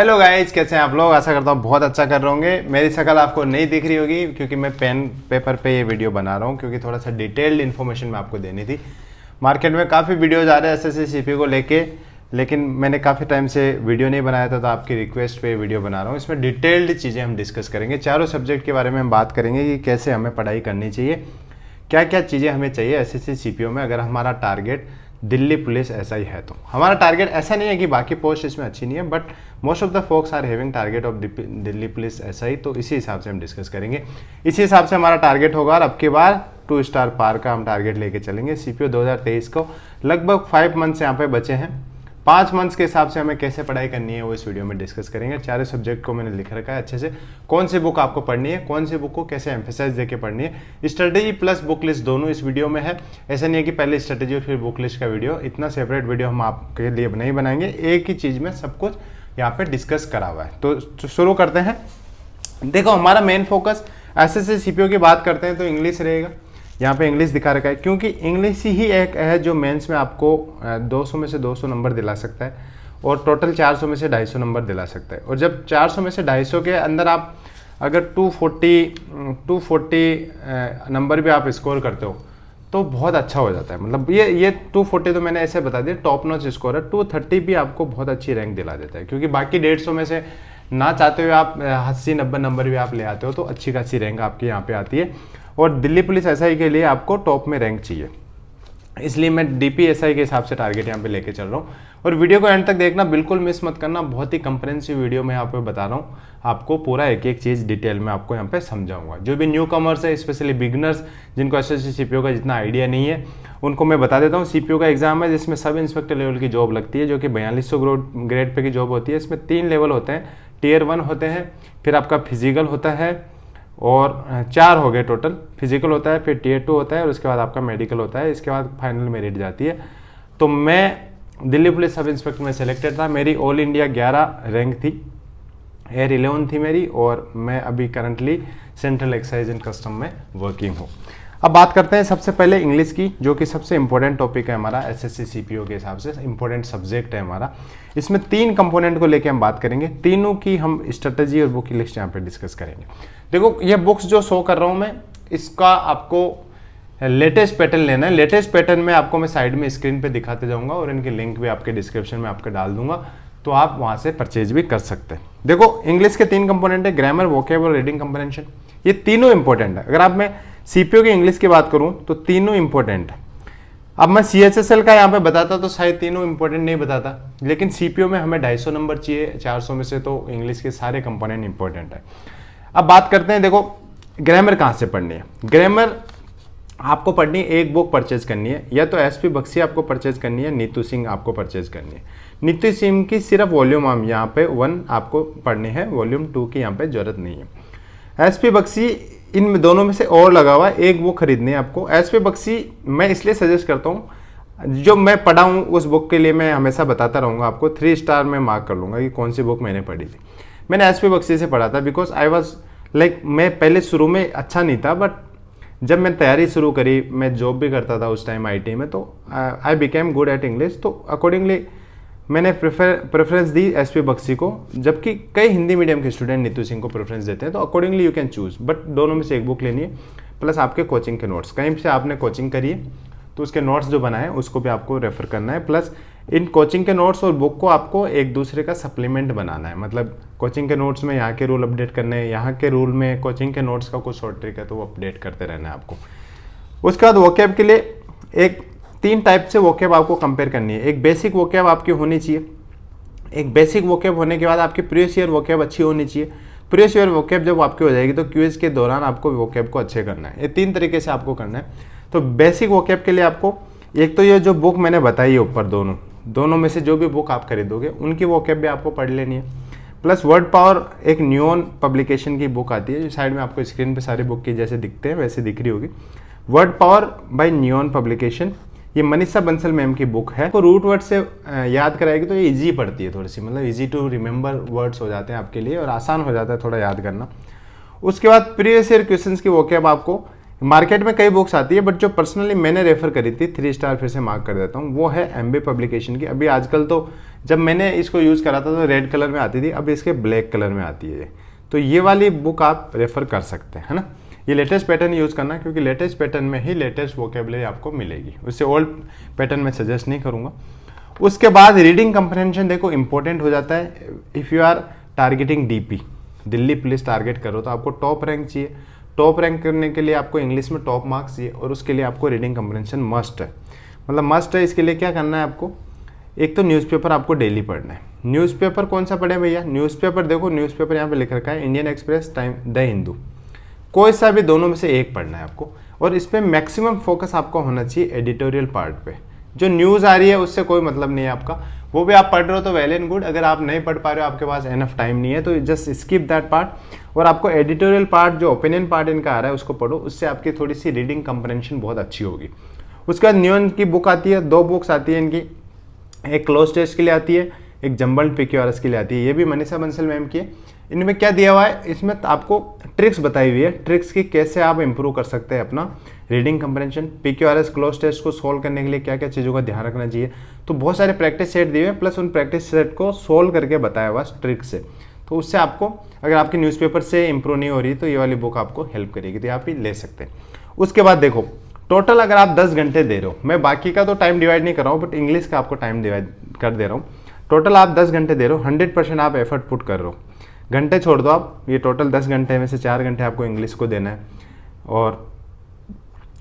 Hello guys, कैसे हैं आप लोग। आशा करता हूँ बहुत अच्छा कर रहे होंगे। मेरी शक्ल आपको नहीं दिख रही होगी क्योंकि मैं पेन पेपर पे ये वीडियो बना रहा हूँ, क्योंकि थोड़ा सा डिटेल्ड इन्फॉर्मेशन मैं आपको देनी थी। मार्केट में काफ़ी वीडियोज आ रहे हैं एसएससी सीपीयू को लेके, लेकिन मैंने काफ़ी टाइम से वीडियो नहीं बनाया था, तो आपकी रिक्वेस्ट पे वीडियो बना रहा हूँ। इसमें डिटेल्ड चीज़ें हम डिस्कस करेंगे, चारों सब्जेक्ट के बारे में हम बात करेंगे कि कैसे हमें पढ़ाई करनी चाहिए, क्या क्या चीज़ें हमें चाहिए एसएससी सीपीयू में अगर हमारा टारगेट दिल्ली पुलिस ऐसा ही है। तो हमारा टारगेट ऐसा नहीं है कि बाकी पोस्ट इसमें अच्छी नहीं है, but most of the folks are having target of Delhi police ऐसा ही। तो इसी हिसाब से हम डिस्कस करेंगे, इसी हिसाब से हमारा टारगेट होगा। और अब की बार 2 स्टार पार का हम टारगेट लेके चलेंगे। सीपीयू 2023 को लगभग 5 मंथ्स यहाँ पे बचे हैं। 5 मंथ्स के हिसाब से हमें कैसे पढ़ाई करनी है वो इस वीडियो में डिस्कस करेंगे। चारों सब्जेक्ट को मैंने लिख रखा है अच्छे से, कौन सी बुक आपको पढ़नी है, कौन सी बुक को कैसे एम्फेसाइज देके पढ़नी है। स्ट्रेटेजी प्लस बुक लिस्ट दोनों इस वीडियो में है। ऐसा नहीं है कि पहले स्ट्रेटेजी और फिर बुक लिस्ट का वीडियो, इतना सेपरेट वीडियो हम आपके लिए नहीं बनाएंगे। एक ही चीज़ में सब कुछ यहाँ पे डिस्कस करा हुआ है। तो शुरू करते हैं। देखो, हमारा मेन फोकस एसएससी सीपीयू की बात करते हैं तो इंग्लिश रहेगा। यहाँ पे इंग्लिश दिखा रखा है क्योंकि इंग्लिश ही एक है जो मेंस में आपको 200 में से 200 नंबर दिला सकता है, और टोटल 400 में से 250 नंबर दिला सकता है। और जब 400 में से 250 के अंदर आप अगर 240 नंबर भी आप स्कोर करते हो तो बहुत अच्छा हो जाता है। मतलब ये 240 तो मैंने ऐसे बता दिया टॉप नॉच स्कोर है। 230 भी आपको बहुत अच्छी रैंक दिला देता है, क्योंकि बाकी 150 में से ना चाहते हुए आप 80-90 नंबर भी आप ले आते हो तो अच्छी खासी रैंक आपकी यहाँ पे आती है। और दिल्ली पुलिस एसआई के लिए आपको टॉप में रैंक चाहिए, इसलिए मैं डीपीएसआई के हिसाब से टारगेट यहाँ पे लेके चल रहा हूँ। और वीडियो को एंड तक देखना, बिल्कुल मिस मत करना। बहुत ही कंप्रेहेंसिव वीडियो में यहाँ पे बता रहा हूँ आपको, पूरा एक एक चीज़ डिटेल में आपको यहाँ पे समझाऊंगा। जो भी न्यू कमर्स है, स्पेशली बिगनर्स जिनको एसएससी सीपीयू का जितना आइडिया नहीं है, उनको मैं बता देता हूँ। सीपीयू का एग्जाम है जिसमें सब इंस्पेक्टर लेवल की जॉब लगती है, जो कि 4200 ग्रेड पे की जॉब होती है। इसमें 3 लेवल होते हैं, टियर 1 होते हैं, फिर आपका फिजिकल होता है, और 4 हो गए टोटल। फिजिकल होता है, फिर टियर 2 होता है, और उसके बाद आपका मेडिकल होता है। इसके बाद फाइनल मेरिट जाती है। तो मैं दिल्ली पुलिस सब इंस्पेक्टर में सेलेक्टेड था। मेरी ऑल इंडिया 11 रैंक थी, एयर 11 थी मेरी, और मैं अभी currently central excise and custom में वर्किंग हूँ। अब बात करते हैं सबसे पहले इंग्लिश की, जो कि सबसे इंपॉर्टेंट टॉपिक है हमारा एसएससी सीपीयू के हिसाब से, इंपॉर्टेंट सब्जेक्ट है हमारा। इसमें 3 कंपोनेंट को लेके हम बात करेंगे, तीनों की हम स्ट्रेटेजी और बुक की लिस्ट यहाँ पे डिस्कस करेंगे। देखो, ये बुक्स जो शो कर रहा हूँ मैं, इसका आपको लेटेस्ट पैटर्न लेना है। लेटेस्ट पैटर्न में आपको मैं साइड में स्क्रीन पे दिखाते जाऊँगा, और इनके लिंक भी आपके डिस्क्रिप्शन में आपके डाल दूंगा, तो आप वहाँ से परचेज भी कर सकते हैं। देखो, इंग्लिश के 3 कंपोनेंट है, ग्रामर, वोकैब और रीडिंग कंप्रहेंशन। ये तीनों इंपॉर्टेंट है। अगर आप मैं सीपीयू की इंग्लिश की बात करूं तो तीनों इंपॉर्टेंट है। अब मैं सीएचएसएल का यहाँ पे बताता तो शायद तीनों इंपॉर्टेंट नहीं बताता, लेकिन सीपीयू में हमें 250 नंबर चाहिए 400 में से, तो इंग्लिश के सारे कंपोनेंट इंपॉर्टेंट है। अब बात करते हैं, देखो ग्रामर कहाँ से पढ़नी है। ग्रामर आपको पढ़नी है, एक बुक परचेज करनी है, या तो एसपी बख्शी आपको परचेज करनी है, नीतू सिंह आपको परचेज करनी है। नीतू सिंह की सिर्फ वॉल्यूम हम यहाँ पे 1 आपको पढ़नी है, वॉल्यूम 2 की यहाँ पे जरूरत नहीं है। एसपी बख्शी इन दोनों में से और लगा हुआ है, एक बुक खरीदनी है आपको। एसपी बख्शी मैं इसलिए सजेस्ट करता हूँ, जो मैं पढ़ा हूँ उस बुक के लिए मैं हमेशा बताता रहूँगा आपको। 3 स्टार में मार्क कर लूँगा कि कौन सी बुक मैंने पढ़ी थी। मैंने एसपी बख्शी से पढ़ा था, बिकॉज आई वॉज लाइक, मैं पहले शुरू में अच्छा नहीं था, बट जब मैं तैयारी शुरू करी, मैं जॉब भी करता था उस टाइम आईटी में, तो I became good at English. तो अकॉर्डिंगली मैंने प्रेफरेंस दी एसपी बख्शी को, जबकि कई हिंदी मीडियम के स्टूडेंट नीतू सिंह को प्रेफरेंस देते हैं। तो accordingly you can choose, but दोनों में से एक बुक लेनी है, प्लस आपके कोचिंग के नोट्स। कहीं से आपने कोचिंग करी है तो उसके नोट्स जो बनाए उसको भी आपको रेफर करना है, प्लस इन कोचिंग के नोट्स और बुक को आपको एक दूसरे का सप्लीमेंट बनाना है। मतलब कोचिंग के नोट्स में यहाँ के रूल अपडेट करने हैं, यहाँ के रूल में कोचिंग के नोट्स का कुछ शॉर्ट ट्रिक है तो वो अपडेट करते रहना है आपको। उसके बाद वोकैब के लिए 3 टाइप से वोकैब आपको कंपेयर करनी है। एक बेसिक वोकैब आपकी होनी चाहिए, एक बेसिक वोकैब होने के बाद आपकी प्रीवियस ईयर वोकैब अच्छी होनी चाहिए। प्रीवियस ईयर वोकैब जब आपकी हो जाएगी तो क्विज के दौरान आपको वोकैब को अच्छे करना है। ये 3 तरीके से आपको करना है। तो बेसिक वोकैब के लिए आपको एक तो ये जो बुक मैंने बताई है ऊपर, दोनों में से जो भी बुक आप खरीदोगे उनकी वोकैब भी आपको पढ़ लेनी है। प्लस वर्ड पावर, एक न्यून पब्लिकेशन की बुक आती है, जो साइड में आपको स्क्रीन पे सारी बुक की जैसे दिखते हैं वैसे दिख रही होगी। वर्ड पावर बाय न्यून पब्लिकेशन, ये मनीषा बंसल मैम की बुक है। तो रूट वर्ड से याद कराएगी तो ये इजी पड़ती है थोड़ी सी, मतलब इजी टू रिमेंबर वर्ड्स हो जाते हैं आपके लिए, और आसान हो जाता है थोड़ा याद करना। उसके बाद प्रीवियस ईयर क्वेश्चंस की वोकैब आपको मार्केट में कई बुक्स आती है, बट जो पर्सनली मैंने रेफर करी थी, 3 स्टार फिर से मार्क कर देता हूँ, वो है एमबी पब्लिकेशन की। अभी आजकल तो जब मैंने इसको यूज़ करा था तो रेड कलर में आती थी, अब इसके ब्लैक कलर में आती है। तो ये वाली बुक आप रेफर कर सकते हैं, है ना। ये लेटेस्ट पैटर्न यूज़ करना, क्योंकि लेटेस्ट पैटर्न में ही लेटेस्ट वोकेबलरी आपको मिलेगी, उससे ओल्ड पैटर्न में सजेस्ट नहीं करूँगा। उसके बाद रीडिंग कंप्रहेंशन देखो इंपॉर्टेंट हो जाता है। If you are targeting DP, Delhi police target करो, तो आपको टॉप रैंक चाहिए। टॉप रैंक करने के लिए आपको इंग्लिश में टॉप मार्क्स चाहिए, और उसके लिए आपको रीडिंग कंप्रहेंशन मस्ट है, मतलब मस्ट है। इसके लिए क्या करना है आपको, एक तो न्यूज़पेपर आपको डेली पढ़ना है। न्यूज़पेपर कौन सा पढ़े भैया, न्यूज़पेपर देखो, न्यूज़पेपर यहाँ पे लिख रखा है Indian express, time, the Hindu, कोई सा भी दोनों में से एक पढ़ना है आपको। और इस पर मैक्सिमम फोकस आपको होना चाहिए एडिटोरियल पार्ट पे। जो न्यूज़ आ रही है उससे कोई मतलब नहीं है आपका, वो भी आप पढ़ रहे हो तो वेल एंड गुड। अगर आप नहीं पढ़ पा रहे हो, आपके पास एनफ टाइम नहीं है, तो जस्ट स्किप दैट पार्ट, और आपको एडिटोरियल पार्ट जो ओपिनियन पार्ट इनका आ रहा है उसको पढ़ो, उससे आपकी थोड़ी सी रीडिंग कंप्रहेंशन बहुत अच्छी होगी। उसके बाद न्यून की बुक आती है, 2 बुक्स आती है इनकी, एक क्लोज टेस्ट के लिए आती है, एक जम्बल्ड PQRS के लिए आती है। ये भी मनीषा बंसल मैम की है। इनमें क्या दिया हुआ है, इसमें आपको ट्रिक्स बताई हुई है, ट्रिक्स की कैसे आप इंप्रूव कर सकते हैं अपना reading comprehension. PQRS cloze test को सोल्व करने के लिए क्या क्या चीज़ों का ध्यान रखना चाहिए, तो बहुत सारे प्रैक्टिस सेट दिए हुए हैं, प्लस उन प्रैक्टिस सेट को सोल्व करके बताया हुआ ट्रिक से। तो उससे आपको, अगर आपकी न्यूज़पेपर से इंप्रूव नहीं हो रही, तो ये वाली बुक आपको हेल्प करेगी, तो आप ही ले सकते हैं। उसके बाद देखो, टोटल अगर आप 10 घंटे दे रहे हो, मैं बाकी का तो टाइम डिवाइड नहीं कर रहा हूँ, बट इंग्लिश का आपको टाइम डिवाइड कर दे रहा हूँ। टोटल आप 10 घंटे दे रहे हो, 100% आप एफर्ट पुट कर रहे हो, घंटे छोड़ दो आप, ये टोटल 10 घंटे में से 4 घंटे आपको इंग्लिश को देना है, और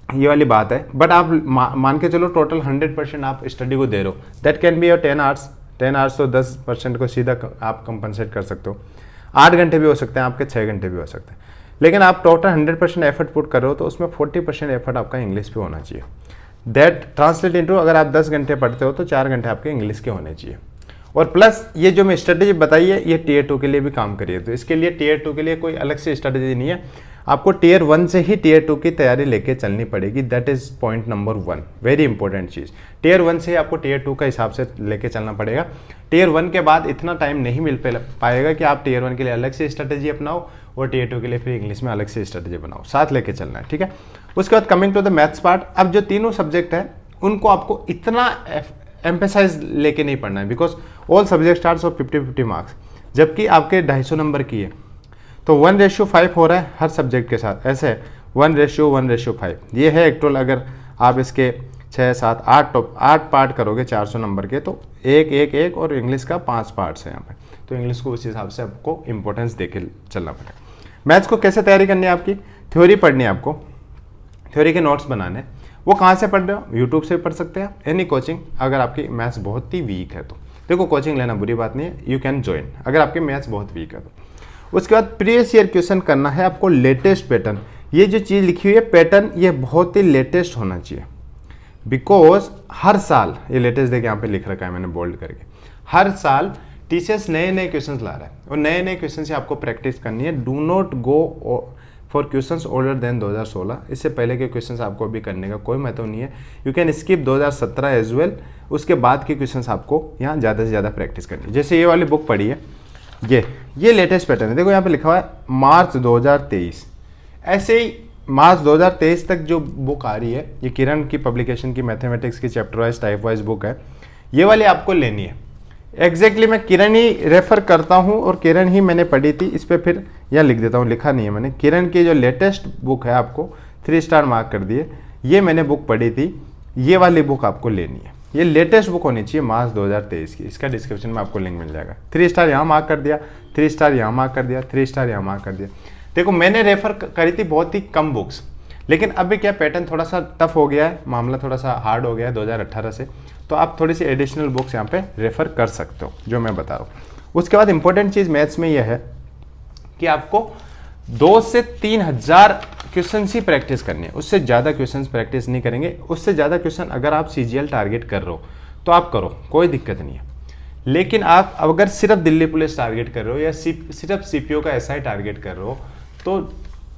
ये वाली बात है। बट आप मान के चलो टोटल 100% आप स्टडी को दे रहे हो, that can be your 10 hours. 10 hours तो 10% को सीधा आप कंपनसेट कर सकते हो। 8 घंटे भी हो सकते हैं आपके, 6 घंटे भी हो सकते हैं, लेकिन आप टोटल 100% एफर्ट पुट कर रहे हो, तो उसमें 40% एफर्ट आपका इंग्लिश पे होना चाहिए। दैट ट्रांसलेट इनटू, अगर आप 10 घंटे पढ़ते हो तो 4 घंटे आपके इंग्लिश के होने चाहिए। और प्लस ये जो मैं स्ट्रेटेजी बताई है, ये Tier 2 के लिए भी काम करिए। तो इसके लिए Tier 2 के लिए कोई अलग से स्ट्रेटेजी नहीं है, आपको Tier 1 से ही Tier 2 की तैयारी लेके चलनी पड़ेगी। That is point number 1, very important cheese. Tier 1 से आपको Tier 2 का हिसाब से लेके चलना पड़ेगा। Tier 1 के बाद इतना टाइम नहीं मिल पाएगा कि आप Tier 1 के लिए अलग से स्ट्रेटेजी अपनाओ और Tier 2 के लिए फिर इंग्लिश में अलग से स्ट्रेटेजी बनाओ, साथ लेके चलना है, ठीक है। उसके बाद coming to the maths part, अब जो तीनों सब्जेक्ट है उनको आपको इतना एम्फेसाइज लेके नहीं पढ़ना है, because all subject starts of 50-50 marks, जबकि आपके 250 नंबर की है, तो 1:5 हो रहा है हर सब्जेक्ट के साथ, ऐसे है 1:1:5। ये है एक्चुअल। अगर आप इसके 6, 7, 8 पार्ट करोगे 400 नंबर के, तो 1 और इंग्लिश का 5 पार्ट्स है यहाँ पे, तो इंग्लिश को उस हिसाब से आपको इंपॉर्टेंस देके चलना पड़ेगा। मैथ्स को कैसे तैयारी करनी है, आपकी थ्योरी पढ़नी है, आपको थ्योरी के नोट्स बनाने। वो कहाँ से पढ़ रहे हो, यूट्यूब से पढ़ सकते हैं, एनी कोचिंग। अगर आपकी मैथ्स बहुत ही वीक है तो देखो, कोचिंग लेना बुरी बात नहीं है, यू कैन ज्वाइन, अगर आपकी मैथ्स बहुत वीक है तो। उसके बाद प्रीवियस ईयर क्वेश्चन करना है आपको, लेटेस्ट पैटर्न। ये जो चीज़ लिखी हुई है पैटर्न, ये बहुत ही लेटेस्ट होना चाहिए, बिकॉज हर साल, ये लेटेस्ट देखिए यहाँ पे लिख रखा है मैंने बोल्ड करके, हर साल टीचर्स नए नए क्वेश्चन ला रहा है, और नए नए क्वेश्चन से आपको प्रैक्टिस करनी है। Do not go for questions older than 2016, इससे पहले के क्वेश्चंस आपको अभी करने का कोई महत्व नहीं है। You can skip 2017 as well, उसके बाद के क्वेश्चंस आपको यहाँ ज़्यादा से ज़्यादा प्रैक्टिस करनी है। जैसे ये वाली बुक पढ़ी है, ये लेटेस्ट पैटर्न है, देखो यहाँ पे लिखा हुआ है मार्च 2023, ऐसे ही मार्च 2023 तक जो बुक आ रही है, ये किरण की पब्लिकेशन की मैथमेटिक्स की chapter wise type wise book है, ये वाली आपको लेनी है। एग्जैक्टली मैं किरण ही रेफर करता हूँ, और किरण ही मैंने पढ़ी थी, इस पर फिर यह लिख देता हूँ, लिखा नहीं है मैंने। किरण की जो लेटेस्ट बुक है, आपको 3 स्टार मार्क कर दिए, ये मैंने बुक पढ़ी थी, ये वाली बुक आपको लेनी है। ये लेटेस्ट बुक होनी चाहिए मार्च 2023 की, इसका डिस्क्रिप्शन में आपको लिंक मिल जाएगा। 3 स्टार यहाँ मार्क कर दिया, 3 स्टार यहाँ मार्क कर दिया, 3 स्टार यहाँ मार्क कर दिया। देखो मैंने रेफर करी थी बहुत ही कम बुक्स, लेकिन अभी क्या पैटर्न थोड़ा सा टफ हो गया है, मामला थोड़ा सा हार्ड हो गया है 2018 से, तो आप थोड़ी सी एडिशनल बुक्स यहाँ पे रेफर कर सकते हो, जो मैं बता रहा हूँ। उसके बाद इंपॉर्टेंट चीज़ मैथ्स में यह है कि आपको 2 से 3 हज़ार क्वेश्चन ही प्रैक्टिस करनी है, उससे ज़्यादा क्वेश्चन प्रैक्टिस नहीं करेंगे। उससे ज़्यादा क्वेश्चन अगर आप CGL टारगेट कर रहे हो तो आप करो, कोई दिक्कत नहीं है। लेकिन आप अगर सिर्फ दिल्ली पुलिस टारगेट कर रहे हो या सिर्फ CPO का SI टारगेट कर रहे हो, तो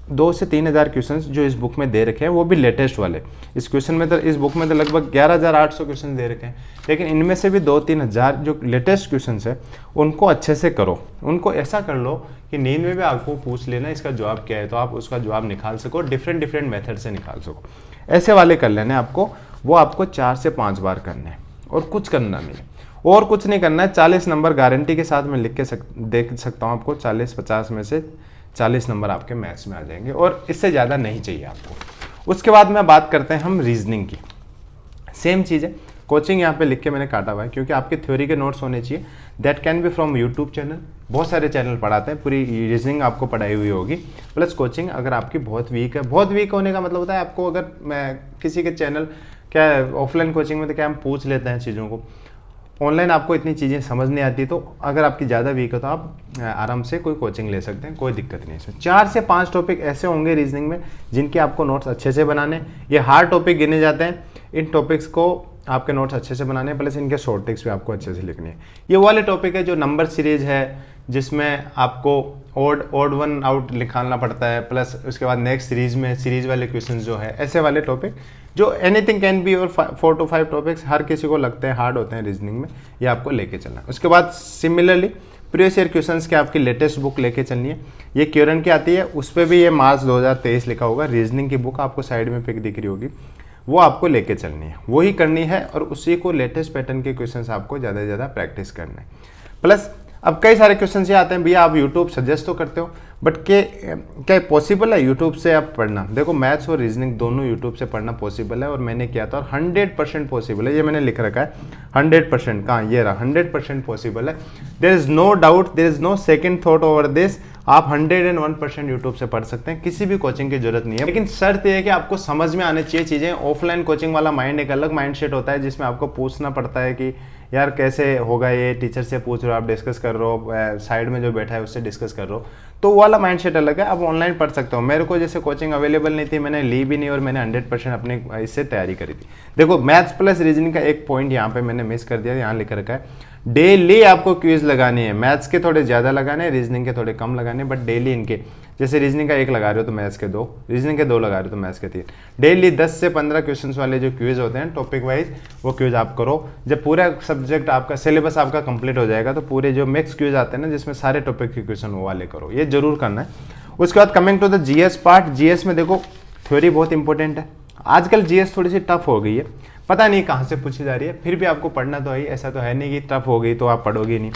2 से 3,000 क्वेश्चंस जो इस बुक में दे रखे हैं वो भी लेटेस्ट वाले। इस क्वेश्चन में तो, इस बुक में तो लगभग 11,800 क्वेश्चन दे रखे हैं, लेकिन इनमें से भी 2-3 हज़ार जो लेटेस्ट क्वेश्चंस है उनको अच्छे से करो। उनको ऐसा कर लो कि नींद में भी आपको पूछ लेना इसका जवाब क्या है, तो आप उसका जवाब निकाल सको, डिफरेंट मेथड से निकाल सको। ऐसे वाले कर लेने आपको, वो आपको 4 से 5 बार करने हैं और कुछ करना नहीं है, और कुछ नहीं करना है। 40 नंबर गारंटी के साथ मैं लिख के देख सकता हूँ आपको, 40-50 में से 40 नंबर आपके मैथ्स में आ जाएंगे, और इससे ज़्यादा नहीं चाहिए आपको। उसके बाद में बात करते हैं हम रीजनिंग की। सेम चीज़ है, कोचिंग यहाँ पे लिख के मैंने काटा हुआ है क्योंकि आपके थ्योरी के नोट्स होने चाहिए। That can be from YouTube channel, बहुत सारे चैनल पढ़ाते हैं, पूरी रीजनिंग आपको पढ़ाई हुई होगी, प्लस कोचिंग अगर आपकी बहुत वीक है। बहुत वीक होने का मतलब होता है आपको, अगर मैं किसी के चैनल, क्या ऑफलाइन कोचिंग में तो क्या हम पूछ लेते हैं चीज़ों को, ऑनलाइन आपको इतनी चीज़ें समझ नहीं आती, तो अगर आपकी ज़्यादा वीक है तो आप आराम से कोई कोचिंग ले सकते हैं, कोई दिक्कत नहीं है इसमें। 4 से 5 टॉपिक ऐसे होंगे रीजनिंग में जिनके आपको नोट्स अच्छे से बनाने, ये हार्ड टॉपिक गिने जाते हैं, इन टॉपिक्स को आपके नोट्स अच्छे से बनाने, प्लस इनके शॉर्ट ट्रिक्स भी आपको अच्छे से लिखने हैं। ये वाले टॉपिक है जो नंबर सीरीज है, जिसमें आपको ओड वन आउट निकालना पड़ता है, प्लस उसके बाद नेक्स्ट सीरीज में सीरीज वाले क्वेश्चन जो है, ऐसे वाले टॉपिक जो एनीथिंग कैन बी, और 4 to 5 टॉपिक्स हर किसी को लगते हैं हार्ड होते हैं रीजनिंग में, ये आपको लेके चलना है। उसके बाद सिमिलरली प्रीवियस ईयर क्वेश्चंस की आपकी लेटेस्ट बुक लेके चलनी है। ये क्यूरन की आती है, उस पर भी ये मार्च 2023 लिखा होगा। रीजनिंग की बुक आपको साइड में पिक दिख रही होगी, वो आपको लेके चलनी है, वही करनी है, और उसी को लेटेस्ट पैटर्न के क्वेश्चंस आपको ज़्यादा से ज़्यादा प्रैक्टिस करना है। प्लस अब कई सारे क्वेश्चन ये आते हैं, भैया आप यूट्यूब सजेस्ट तो करते हो, बट क्या पॉसिबल है यूट्यूब से आप पढ़ना? देखो, मैथ्स और रीजनिंग दोनों यूट्यूब से पढ़ना पॉसिबल है, और मैंने किया था, और 100% पॉसिबल है। ये मैंने लिख रखा है 100%, कहाँ ये रहा, 100% पॉसिबल है। There is no doubt, there is no second thought over this. आप 101% यूट्यूब से पढ़ सकते हैं, किसी भी कोचिंग की जरूरत नहीं है। लेकिन शर्त यह है कि आपको समझ में आने चाहिए चीज़ें। ऑफलाइन कोचिंग वाला माइंड एक अलग माइंड सेट होता है, जिसमें आपको पूछना पड़ता है कि यार कैसे होगा ये, टीचर से पूछ रहे हो, आप डिस्कस कर रहे हो, साइड में जो बैठा है उससे डिस्कस कर रहे हो, तो वो वाला माइंड सेट अलग है। आप ऑनलाइन पढ़ सकते हो। मेरे को जैसे कोचिंग अवेलेबल नहीं थी, मैंने ली भी नहीं, और मैंने 100% अपने इससे तैयारी करी थी। देखो, मैथ्स प्लस रीजनिंग का एक पॉइंट यहाँ पे मैंने मिस कर दिया, यहाँ लिख रखा है डेली आपको क्विज लगानी है। मैथ्स के थोड़े ज़्यादा लगाने हैं, रीजनिंग के थोड़े कम लगाने हैं, बट डेली इनके, जैसे रीजनिंग का 1 लगा रहे हो तो मैथ्स के 2, रीजनिंग के 2 लगा रहे हो तो मैथ्स के 3। डेली 10 से 15 क्वेश्चंस वाले जो क्विज होते हैं टॉपिक वाइज, वो क्विज आप करो। जब पूरा सब्जेक्ट आपका सिलेबस आपका कंप्लीट हो जाएगा, तो पूरे जो मिक्स क्विज आते हैं ना, जिसमें सारे टॉपिक के क्वेश्चन वो वाले करो, ये जरूर करना है। उसके बाद coming to the GS part, GS में देखो थ्योरी बहुत इंपॉर्टेंट है। आजकल जीएस थोड़ी सी टफ हो गई है, पता नहीं कहाँ से पूछी जा रही है, फिर भी आपको पढ़ना तो है, ऐसा तो है नहीं कि टफ हो गई तो आप पढ़ोगे नहीं।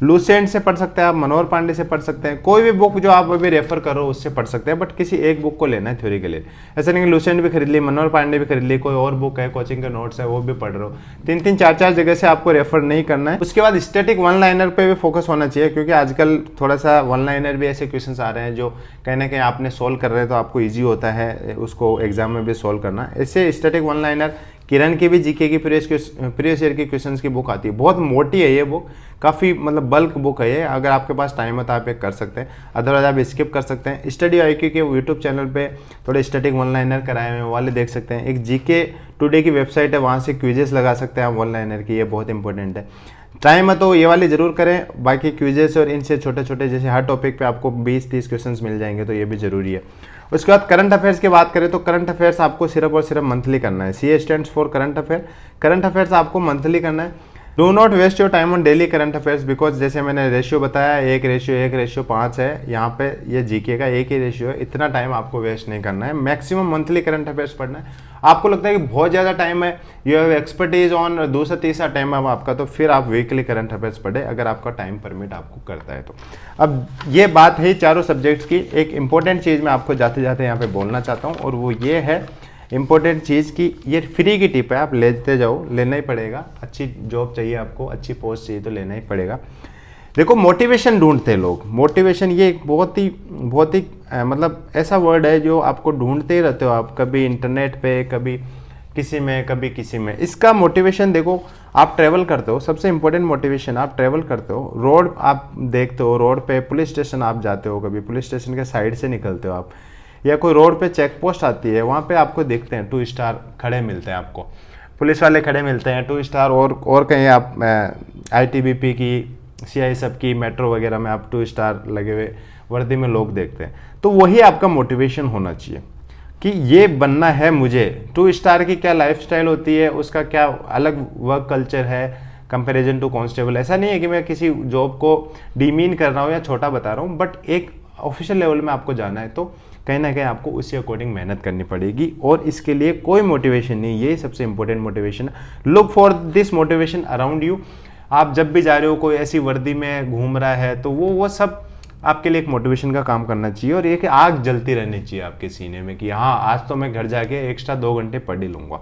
लूसेंट से पढ़ सकते हैं आप, मनोहर पांडे से पढ़ सकते हैं, कोई भी बुक जो आप अभी रेफर करो उससे पढ़ सकते हैं, बट किसी एक बुक को लेना है थ्योरी के लिए। ऐसा नहीं कि लूसेंट भी खरीद ली, मनोहर पांडे भी खरीद ली, कोई और बुक है, कोचिंग के नोट्स है, वो भी पढ़ रहे हो, 3-3, 4-4 जगह से आपको रेफर नहीं करना है। उसके बाद स्टैटिक वन लाइनर पे भी फोकस होना चाहिए, क्योंकि आजकल थोड़ा सा वन लाइनर भी ऐसे क्वेश्चन आ रहे हैं जो कहीं ना कहीं आपने सोल्व कर रहे हैं तो आपको ईजी होता है उसको एग्जाम में भी सोल्व करना। ऐसे स्टैटिक वन लाइनर, किरण की भी जीके की प्रीवियस ईयर की क्वेश्चंस की बुक आती है, बहुत मोटी है ये बुक, काफ़ी मतलब बल्क बुक है ये। अगर आपके पास टाइम है तो आप ये कर सकते हैं, अदरवाइज आप स्किप कर सकते हैं। स्टडी IQ के यूट्यूब चैनल पे थोड़े स्टैटिक वन लाइनर कराए हुए हैं, वाले देख सकते हैं। एक जीके टुडे की वेबसाइट है, वहाँ से क्विजेस लगा सकते हैं आप वन लाइनर की, ये बहुत इंपॉर्टेंट है। टाइम है तो ये वाली जरूर करें, बाकी क्विजेस और इनसे छोटे छोटे जैसे हर टॉपिक पे आपको 20-30 क्वेश्चंस मिल जाएंगे, तो ये भी जरूरी है। उसके बाद करंट अफेयर्स की बात करें तो करंट अफेयर्स आपको सिर्फ और सिर्फ मंथली करना है। CA stands for current affair, current affairs आपको मंथली करना है। Do not waste your time on daily current affairs, because जैसे मैंने रेशियो बताया 1:1:5 है, यहाँ पे ये जीके का एक ही रेशियो है, इतना टाइम आपको वेस्ट नहीं करना है। मैक्सिमम मंथली करंट अफेयर्स पढ़ना है। आपको लगता है कि बहुत ज़्यादा टाइम है, यू हैव एक्सपर्टीज ऑन 2 से 3 टाइम है आपका, तो फिर आप वीकली करंट अफेयर्स पढ़े, अगर आपका टाइम परमिट आपको करता है तो। अब ये बात है चारों सब्जेक्ट्स की। एक इंपॉर्टेंट चीज़ मैं आपको जाते जाते यहाँ पे बोलना चाहता हूँ, और वो ये है इंपॉर्टेंट चीज़ की, ये फ्री की टिप है, आप लेते जाओ, लेना ही पड़ेगा। अच्छी जॉब चाहिए आपको, अच्छी पोस्ट चाहिए तो लेना ही पड़ेगा। देखो, मोटिवेशन ढूंढते हैं लोग, मोटिवेशन ये एक बहुत ही मतलब ऐसा वर्ड है जो आपको ढूंढते ही रहते हो आप, कभी इंटरनेट पे, कभी किसी में, कभी किसी में। इसका मोटिवेशन देखो, आप ट्रैवल करते हो, सबसे इंपॉर्टेंट मोटिवेशन, आप ट्रैवल करते हो, रोड आप देखते हो, रोड पे पुलिस स्टेशन आप जाते हो, कभी पुलिस स्टेशन के साइड से निकलते हो आप, या कोई रोड पे चेक पोस्ट आती है, वहाँ पे आपको देखते हैं 2 स्टार खड़े मिलते हैं, आपको पुलिस वाले खड़े मिलते हैं 2 स्टार, और कहीं आप ITBP की CI सब की मेट्रो वगैरह में आप 2 स्टार लगे हुए वर्दी में लोग देखते हैं। तो वही आपका मोटिवेशन होना चाहिए कि ये बनना है मुझे। 2 स्टार की क्या लाइफस्टाइल होती है, उसका क्या अलग वर्क कल्चर है कंपैरिजन टू कांस्टेबल। ऐसा नहीं है कि मैं किसी जॉब को डीमीन कर रहा हूँ या छोटा बता रहा हूँ, बट एक ऑफिशियल लेवल में आपको जाना है तो कहीं ना कहीं आपको उसी अकॉर्डिंग मेहनत करनी पड़ेगी, और इसके लिए कोई मोटिवेशन नहीं, ये सबसे इंपॉर्टेंट मोटिवेशन है। Look for this motivation around you. आप जब भी जा रहे हो, कोई ऐसी वर्दी में घूम रहा है तो वो सब आपके लिए एक मोटिवेशन का काम करना चाहिए, और ये कि आग जलती रहनी चाहिए आपके सीने में कि हाँ आज तो मैं घर जाके एक्स्ट्रा 2 घंटे पढ़ ही लूँगा।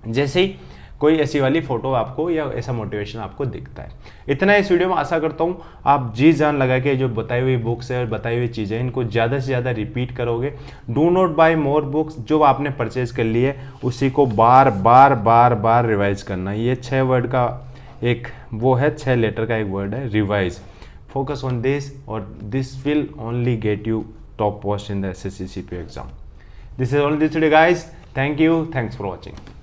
जैसे ही कोई ऐसी वाली फोटो आपको या ऐसा मोटिवेशन आपको दिखता है। इतना इस वीडियो में आशा करता हूँ आप जी जान लगा के जो बताई हुई बुक्स है और बताई हुई चीज़ें इनको ज़्यादा से ज़्यादा रिपीट करोगे। Do not buy more books, जो आपने परचेज कर लिए उसी को बार बार बार बार रिवाइज करना। ये 6 वर्ड का एक वो है, 6 लेटर का एक वर्ड है, रिवाइज। फोकस ऑन दिस और this will only get you top post in the SSC CP exam. This is all this today guys, thank you, thanks for watching.